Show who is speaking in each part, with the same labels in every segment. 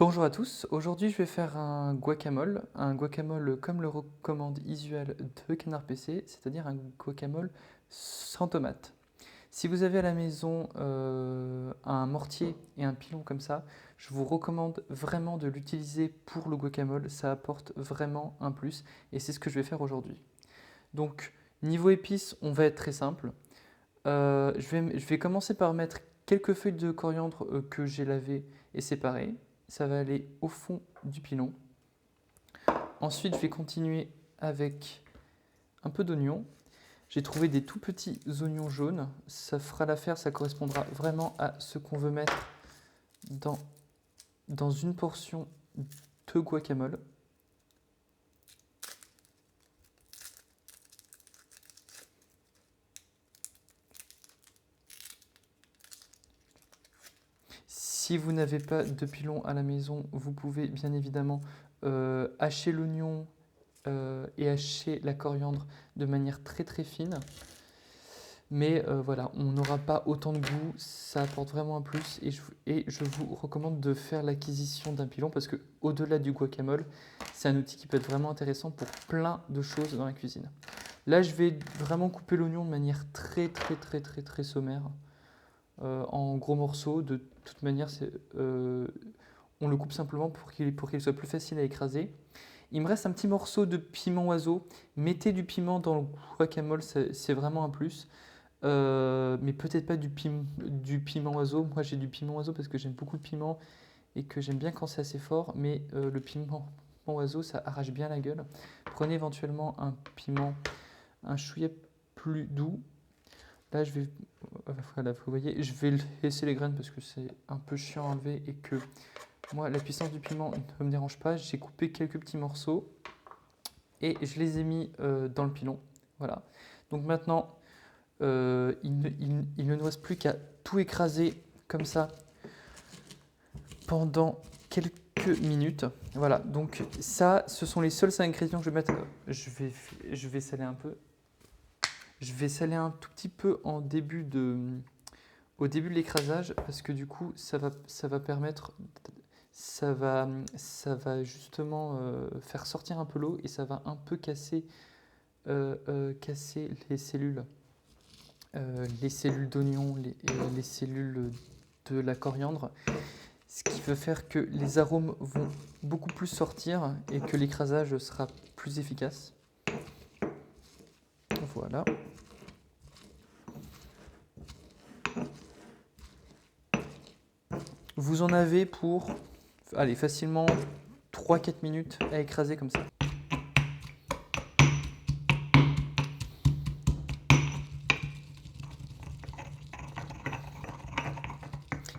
Speaker 1: Bonjour à tous, aujourd'hui je vais faire un guacamole comme le recommande Isuel de Canard PC, c'est-à-dire un guacamole sans tomate. Si vous avez à la maison un mortier et un pilon comme ça, je vous recommande vraiment de l'utiliser pour le guacamole, ça apporte vraiment un plus et c'est ce que je vais faire aujourd'hui. Donc niveau épices, on va être très simple. Je vais commencer par mettre quelques feuilles de coriandre que j'ai lavées et séparées. Ça va aller au fond du pilon. Ensuite, je vais continuer avec un peu d'oignon. J'ai trouvé des tout petits oignons jaunes. Ça fera l'affaire, ça correspondra vraiment à ce qu'on veut mettre dans, dans une portion de guacamole. Si vous n'avez pas de pilon à la maison, vous pouvez bien évidemment hacher l'oignon et hacher la coriandre de manière très très fine. Mais voilà, on n'aura pas autant de goût, ça apporte vraiment un plus et je vous recommande de faire l'acquisition d'un pilon parce que au-delà du guacamole, c'est un outil qui peut être vraiment intéressant pour plein de choses dans la cuisine. Là, je vais vraiment couper l'oignon de manière très très très très très sommaire, en gros morceaux. De toute manière, on le coupe simplement pour qu'il soit plus facile à écraser. Il me reste un petit morceau de piment oiseau. Mettez du piment dans le guacamole, c'est vraiment un plus. Mais peut-être pas du piment oiseau. Moi, j'ai du piment oiseau parce que j'aime beaucoup le piment et que j'aime bien quand c'est assez fort. Mais le piment oiseau, ça arrache bien la gueule. Prenez éventuellement un piment un chouïa plus doux. Là, voilà, vous voyez, je vais laisser les graines parce que c'est un peu chiant à enlever et que moi, la puissance du piment ne me dérange pas. J'ai coupé quelques petits morceaux et je les ai mis dans le pilon. Voilà. Donc maintenant, il ne nous reste plus qu'à tout écraser comme ça pendant quelques minutes. Voilà, donc ça, ce sont les seuls ingrédients que je vais mettre. Je vais saler un peu. Je vais saler un tout petit peu au début de l'écrasage parce que du coup, ça va permettre, ça va justement faire sortir un peu l'eau et ça va un peu casser les cellules d'oignon, les cellules de la coriandre, ce qui veut faire que les arômes vont beaucoup plus sortir et que l'écrasage sera plus efficace. Voilà. Vous en avez pour, allez, facilement 3-4 minutes à écraser comme ça.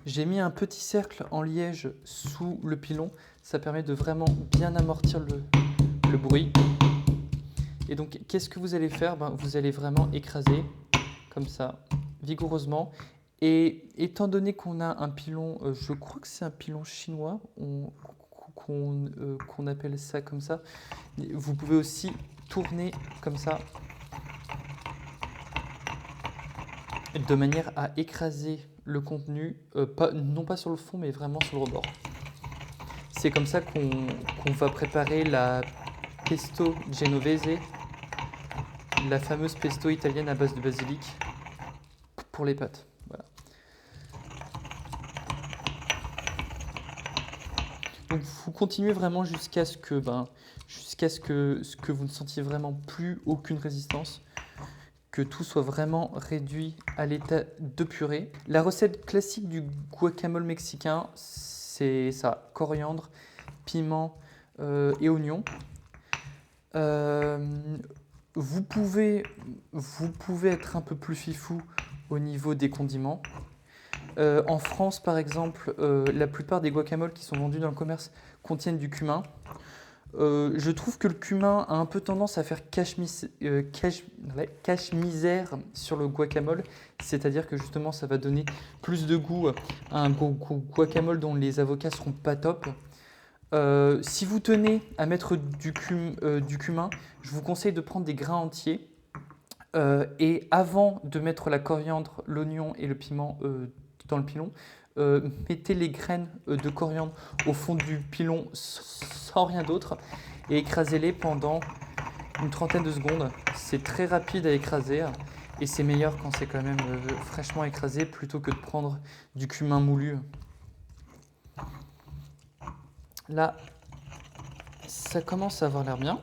Speaker 1: J'ai mis un petit cercle en liège sous le pilon, ça permet de vraiment bien amortir le bruit. Et donc, qu'est-ce que vous allez faire? Vous allez vraiment écraser comme ça, vigoureusement. Et étant donné qu'on a un pilon, je crois que c'est un pilon chinois, qu'on appelle ça comme ça, vous pouvez aussi tourner comme ça, de manière à écraser le contenu, non pas sur le fond, mais vraiment sur le rebord. C'est comme ça qu'on va préparer la pesto genovese, la fameuse pesto italienne à base de basilic pour les pâtes. Voilà. Donc vous continuez vraiment jusqu'à ce que vous ne sentiez vraiment plus aucune résistance, que tout soit vraiment réduit à l'état de purée. La recette classique du guacamole mexicain, c'est ça, coriandre, piment et oignon. Vous pouvez être un peu plus fifou au niveau des condiments. En France, par exemple, la plupart des guacamoles qui sont vendus dans le commerce contiennent du cumin. Je trouve que le cumin a un peu tendance à faire cache-misère sur le guacamole, c'est-à-dire que justement ça va donner plus de goût à un guacamole dont les avocats seront pas top. Si vous tenez à mettre du cumin, je vous conseille de prendre des grains entiers et avant de mettre la coriandre, l'oignon et le piment dans le pilon, mettez les graines de coriandre au fond du pilon sans rien d'autre et écrasez-les pendant une trentaine de secondes. C'est très rapide à écraser et c'est meilleur quand c'est quand même fraîchement écrasé plutôt que de prendre du cumin moulu. Là, ça commence à avoir l'air bien.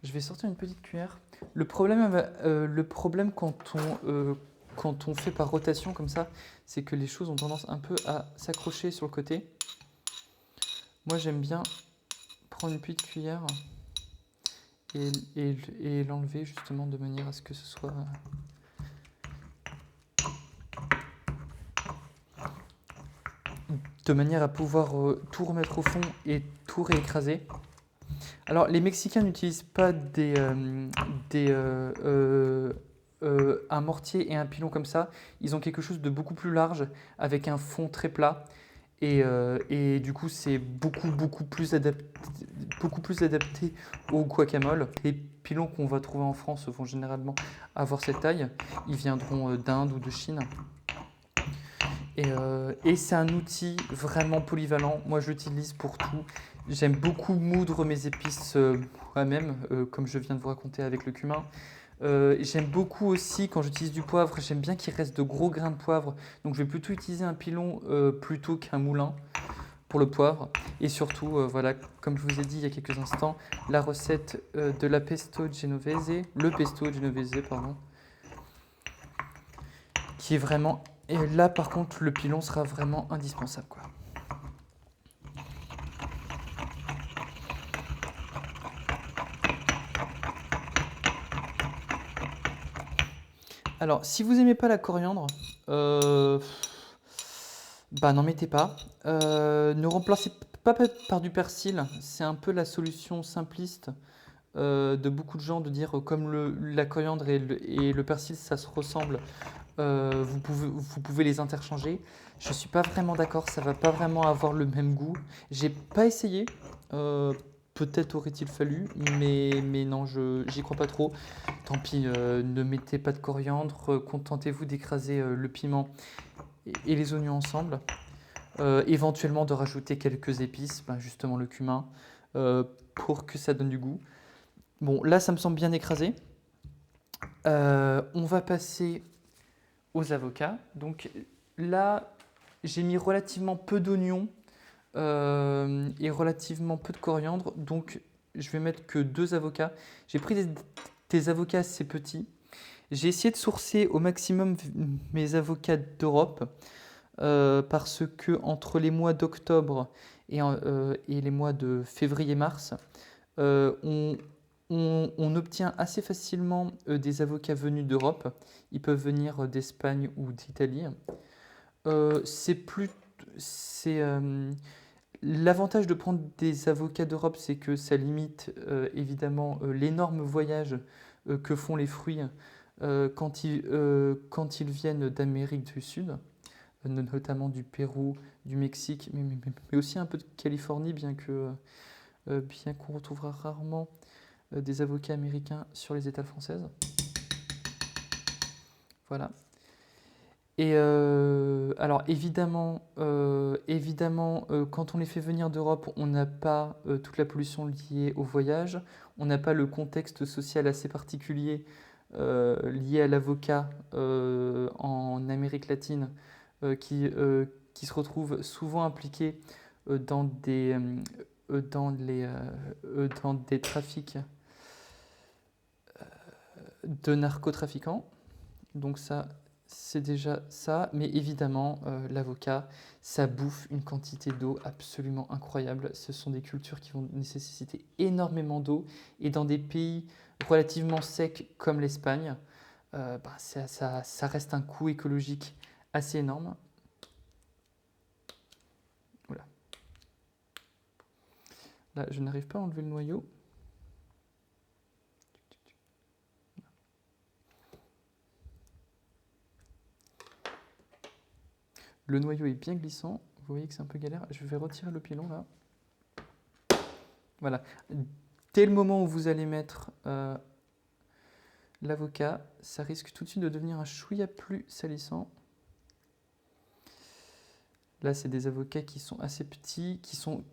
Speaker 1: Je vais sortir une petite cuillère. Le problème quand on fait par rotation comme ça, c'est que les choses ont tendance un peu à s'accrocher sur le côté. Moi, j'aime bien prendre une petite cuillère et l'enlever justement de manière à ce que ce soit... de manière à pouvoir tout remettre au fond et tout réécraser. Alors, les Mexicains n'utilisent pas un mortier et un pilon comme ça. Ils ont quelque chose de beaucoup plus large avec un fond très plat. Et du coup, c'est beaucoup plus adapté au guacamole. Les pilons qu'on va trouver en France vont généralement avoir cette taille. Ils viendront d'Inde ou de Chine. Et c'est un outil vraiment polyvalent. Moi, je l'utilise pour tout. J'aime beaucoup moudre mes épices moi-même, comme je viens de vous raconter avec le cumin. J'aime beaucoup aussi, quand j'utilise du poivre, j'aime bien qu'il reste de gros grains de poivre. Donc, je vais plutôt utiliser un pilon plutôt qu'un moulin pour le poivre. Et surtout, voilà, comme je vous ai dit il y a quelques instants, la recette de la pesto genovese, le pesto genovese, pardon, qui est vraiment... Et là, par contre, le pilon sera vraiment indispensable, quoi. Alors, si vous n'aimez pas la coriandre, bah n'en mettez pas. Ne remplacez pas par du persil. C'est un peu la solution simpliste de beaucoup de gens de dire comme la coriandre et le persil, ça se ressemble. Vous pouvez les interchanger. Je ne suis pas vraiment d'accord, ça va pas vraiment avoir le même goût. J'ai pas essayé. Peut-être aurait-il fallu, mais non, j'y crois pas trop. Tant pis, ne mettez pas de coriandre, contentez-vous d'écraser le piment et les oignons ensemble. Éventuellement de rajouter quelques épices, ben justement le cumin, pour que ça donne du goût. Bon, là ça me semble bien écrasé. On va passer aux avocats. Donc là, j'ai mis relativement peu d'oignons et relativement peu de coriandre. Donc je vais mettre que 2 avocats. J'ai pris des avocats assez petits. J'ai essayé de sourcer au maximum mes avocats d'Europe parce que entre les mois d'octobre et les mois de février-mars, on, on obtient assez facilement des avocats venus d'Europe. Ils peuvent venir d'Espagne ou d'Italie. C'est plus, c'est l'avantage de prendre des avocats d'Europe, c'est que ça limite évidemment l'énorme voyage que font les fruits quand ils viennent d'Amérique du Sud, notamment du Pérou, du Mexique, mais aussi un peu de Californie, bien qu'on retrouvera rarement des avocats américains sur les étals françaises. Voilà. Et alors évidemment, quand on les fait venir d'Europe, on n'a pas toute la pollution liée au voyage, on n'a pas le contexte social assez particulier lié à l'avocat en Amérique latine qui se retrouve souvent impliqué dans des trafics de narcotrafiquants. Donc ça, c'est déjà ça. Mais évidemment, l'avocat, ça bouffe une quantité d'eau absolument incroyable. Ce sont des cultures qui vont nécessiter énormément d'eau. Et dans des pays relativement secs comme l'Espagne, ça reste un coût écologique assez énorme. Voilà. Là, je n'arrive pas à enlever le noyau. Le noyau est bien glissant. Vous voyez que c'est un peu galère. Je vais retirer le pilon là. Voilà. Dès le moment où vous allez mettre l'avocat, ça risque tout de suite de devenir un chouïa plus salissant. Là, c'est des avocats qui sont assez petits, qui sont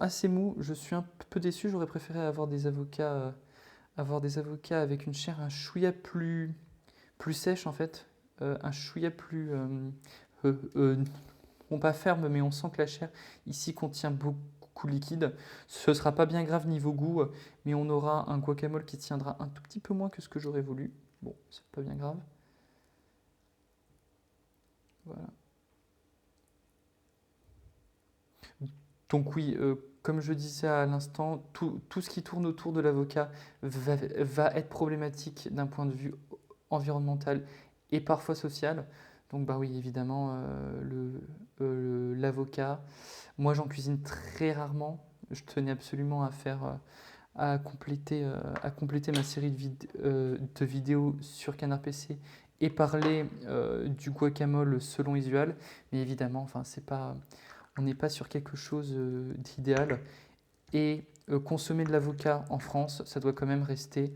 Speaker 1: assez mous. Je suis un peu déçu, j'aurais préféré avoir des avocats avec une chair un chouïa plus sèche en fait, un chouïa plus, bon pas ferme, mais on sent que la chair ici contient beaucoup de liquide. Ce ne sera pas bien grave niveau goût, mais on aura un guacamole qui tiendra un tout petit peu moins que ce que j'aurais voulu. Bon, c'est pas bien grave. Voilà. Donc oui, comme je disais à l'instant, tout ce qui tourne autour de l'avocat va être problématique d'un point de vue environnemental et parfois social. Donc bah oui, évidemment, l'avocat, moi j'en cuisine très rarement. Je tenais absolument à compléter ma série de vidéos sur Canard PC et parler du guacamole selon Isual. Mais évidemment, enfin, on n'est pas sur quelque chose d'idéal. Et consommer de l'avocat en France, ça doit quand même rester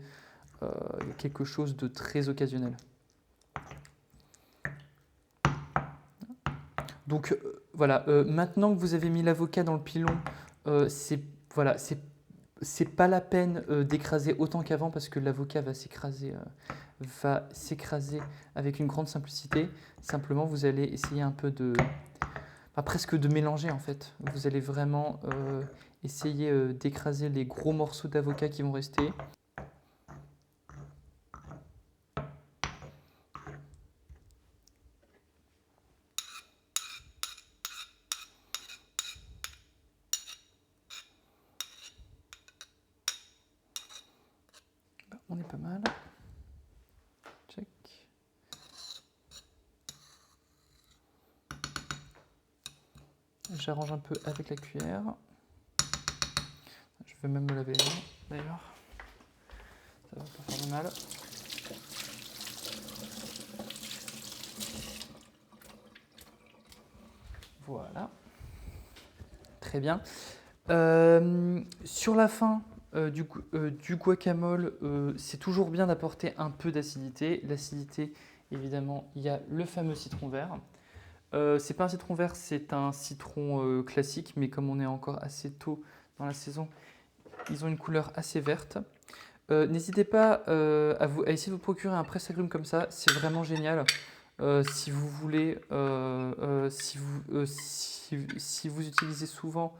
Speaker 1: quelque chose de très occasionnel. Donc voilà, maintenant que vous avez mis l'avocat dans le pilon, voilà, c'est pas la peine d'écraser autant qu'avant parce que l'avocat va s'écraser avec une grande simplicité. Simplement, vous allez essayer un peu presque de mélanger en fait. Vous allez vraiment essayer d'écraser les gros morceaux d'avocat qui vont rester. On est pas mal. Check. J'arrange un peu avec la cuillère. Je vais même me laver les mains d'ailleurs. Ça va pas faire de mal. Voilà. Très bien. Sur la fin du guacamole, c'est toujours bien d'apporter un peu d'acidité. L'acidité, évidemment, il y a le fameux citron vert. C'est pas un citron vert, c'est un citron classique, mais comme on est encore assez tôt dans la saison, ils ont une couleur assez verte. N'hésitez pas à essayer de vous procurer un presse-agrumes comme ça, c'est vraiment génial. Si vous voulez, si vous utilisez souvent,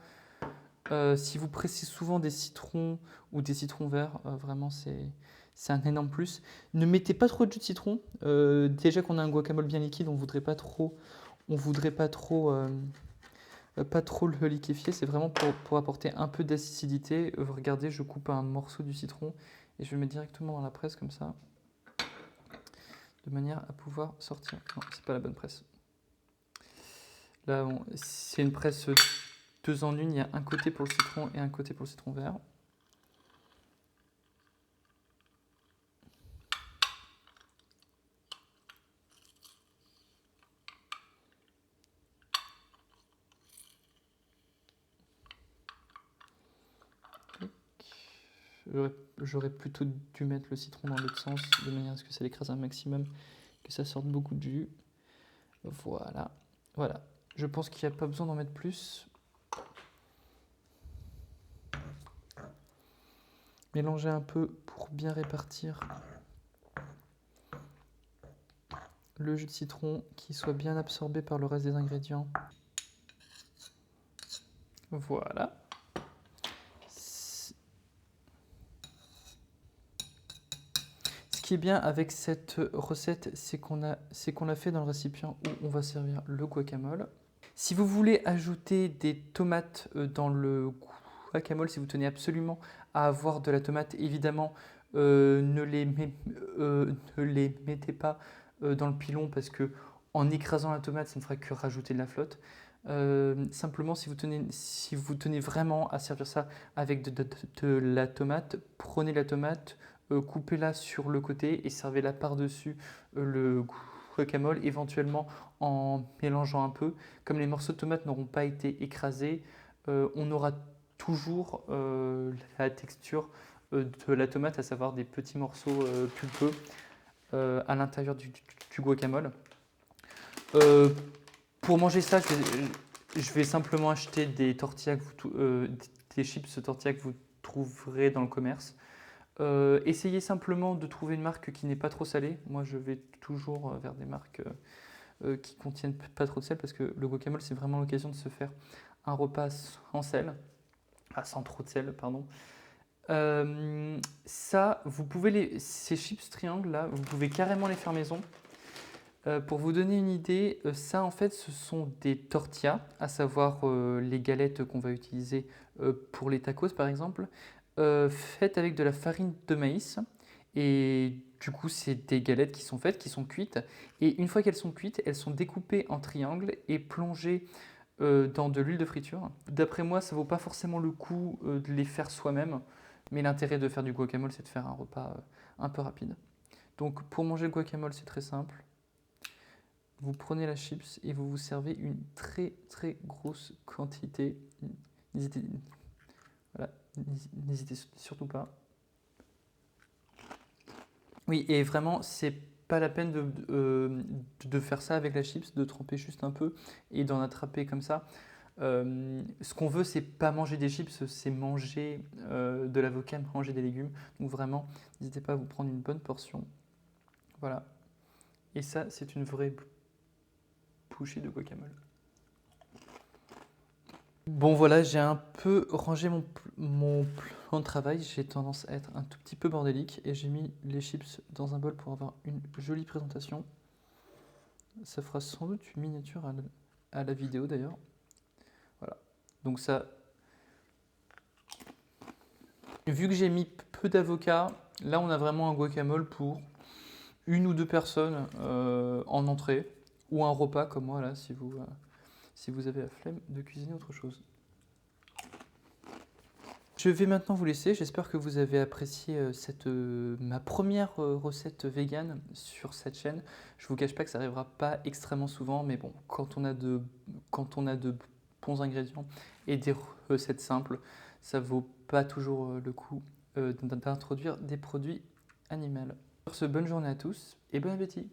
Speaker 1: si vous pressez souvent des citrons ou des citrons verts, vraiment c'est un énorme plus. Ne mettez pas trop de jus de citron. Déjà qu'on a un guacamole bien liquide, on voudrait pas trop le liquéfier. C'est vraiment pour apporter un peu d'acidité. Regardez, je coupe un morceau du citron et je le mets directement dans la presse comme ça, de manière à pouvoir sortir. Non, c'est pas la bonne presse. Là, c'est une presse 2 en 1. Il y a un côté pour le citron et un côté pour le citron vert. J'aurais plutôt dû mettre le citron dans l'autre sens, de manière à ce que ça l'écrase un maximum, que ça sorte beaucoup de jus. Voilà. Voilà. Je pense qu'il n'y a pas besoin d'en mettre plus. Mélangez un peu pour bien répartir le jus de citron, qui soit bien absorbé par le reste des ingrédients. Voilà. Ce qui est bien avec cette recette, c'est qu'on l'a fait dans le récipient où on va servir le guacamole. Si vous voulez ajouter des tomates dans le guacamole, si vous tenez absolument à avoir de la tomate, évidemment, ne les mettez pas dans le pilon parce que en écrasant la tomate, ça ne fera que rajouter de la flotte. Simplement, si vous tenez vraiment à servir ça avec de la tomate, prenez la tomate, coupez-la sur le côté et servez-la par-dessus le guacamole, éventuellement en mélangeant un peu. Comme les morceaux de tomate n'auront pas été écrasés, on aura toujours la texture de la tomate, à savoir des petits morceaux pulpeux à l'intérieur du guacamole. Pour manger ça, je vais simplement acheter des tortillas des chips tortillas que vous trouverez dans le commerce. Essayez simplement de trouver une marque qui n'est pas trop salée. Moi, je vais toujours vers des marques qui contiennent pas trop de sel parce que le guacamole, c'est vraiment l'occasion de se faire un repas sans sel, sans trop de sel, pardon. Ça, ces chips triangles là, vous pouvez carrément les faire maison. Pour vous donner une idée, ça en fait ce sont des tortillas, à savoir les galettes qu'on va utiliser pour les tacos par exemple, faites avec de la farine de maïs. Et du coup, c'est des galettes qui sont faites, qui sont cuites. Et une fois qu'elles sont cuites, elles sont découpées en triangles et plongées dans de l'huile de friture. D'après moi, ça vaut pas forcément le coup de les faire soi-même, mais l'intérêt de faire du guacamole, c'est de faire un repas un peu rapide. Donc pour manger le guacamole, c'est très simple. Vous prenez la chips et vous vous servez une très très grosse quantité. N'hésitez voilà, n'hésitez surtout pas. Oui, et vraiment, c'est pas la peine de faire ça avec la chips, de tremper juste un peu et d'en attraper comme ça. Ce qu'on veut, c'est pas manger des chips, c'est manger de l'avocat, manger des légumes. Donc vraiment, n'hésitez pas à vous prendre une bonne portion. Voilà. Et ça, c'est une vraie bouchée de guacamole. Bon voilà, j'ai un peu rangé mon plan de travail. J'ai tendance à être un tout petit peu bordélique et j'ai mis les chips dans un bol pour avoir une jolie présentation. Ça fera sans doute une miniature à la vidéo d'ailleurs. Voilà. Donc ça, vu que j'ai mis peu d'avocats, là on a vraiment un guacamole pour une ou deux personnes en entrée ou un repas comme moi là si vous avez la flemme de cuisiner autre chose. Je vais maintenant vous laisser, j'espère que vous avez apprécié ma première recette végane sur cette chaîne. Je ne vous cache pas que ça n'arrivera pas extrêmement souvent, mais bon, quand on a de bons ingrédients et des recettes simples, ça vaut pas toujours le coup d'introduire des produits animaux. Sur ce, bonne journée à tous et bon appétit!